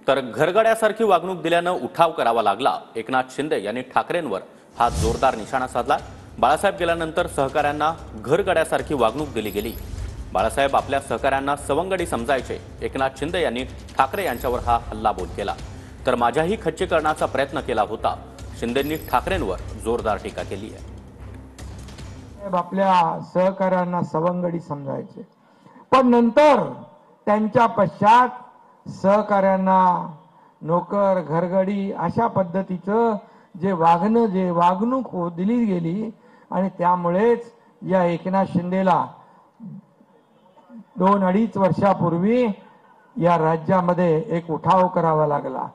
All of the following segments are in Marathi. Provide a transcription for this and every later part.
तर घरगड्यासारखी वागणूक दिल्यानं उठाव करावा लागला। एकनाथ शिंदे यांनी ठाकरेंवर हा जोरदार निशाणा साधला। बाळासाहेब गेल्यानंतर सहकाऱ्यांना घरगड्यासारखी वागणूक दिली गेली। बाळासाहेब आपल्या सहकाऱ्यांना सवंगडी समजायचे। एकनाथ शिंदे यांनी ठाकरे यांच्यावर हा हल्लाबोल केला। तर माझ्याही खच्चीकरणाचा प्रयत्न केला होता। शिंदेंनी ठाकरेंवर जोरदार टीका केली आहे। आपल्या सहकाऱ्यांना सवंगडी समजायचे, पण नंतर त्यांच्या पश्चात सहकाऱ्यांना नोकर घरगडी अशा पद्धतीचं जे वागणूक दिली गेली आणि त्यामुळेच या एकनाथ शिंदेला 2-2.5 वर्षापूर्वी या राज्यामध्ये एक उठाव करावा लागला,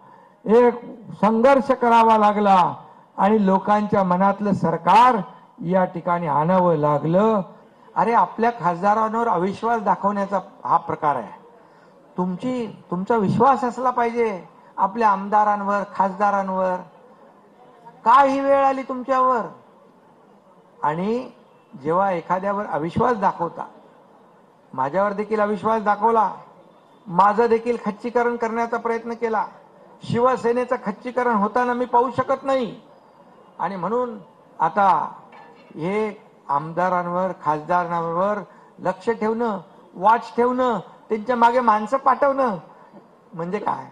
एक संघर्ष करावा लागला आणि लोकांच्या मनातलं सरकार या ठिकाणी आणावं लागलं। अरे आपल्या खासदारांवर अविश्वास दाखवण्याचा हा प्रकार आहे। तुमचा विश्वास असला पाहिजे आपल्या आमदारांवर खासदारांवर। काय ही वेळ आली तुमच्यावर? आणि जेव्हा एखाद्यावर अविश्वास दाखवता, माझ्यावर देखील अविश्वास दाखवला, माझं देखील खच्चीकरण करण्याचा प्रयत्न केला। शिवसेनेचं खच्चीकरण होताना मी पाहू शकत नाही आणि म्हणून आता हे आमदारांवर खासदारांवर लक्ष ठेवणं, वॉच ठेवणं, त्यांच्या मागे माणसं पाठवणं म्हणजे काय?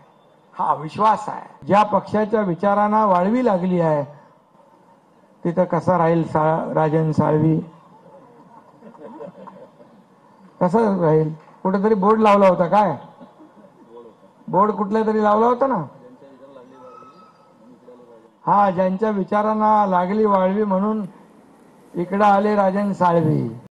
हा अविश्वास आहे। ज्या पक्षाच्या विचारांना वाळवी लागली आहे तिथं कसा राहील राजन साळवी? कसं राहील? कुठेतरी बोर्ड लावला होता काय? बोर्ड कुठल्या तरी लावला होता ना? हा, ज्यांच्या विचारांना लागली वाळवी म्हणून इकडे आले राजन साळवी।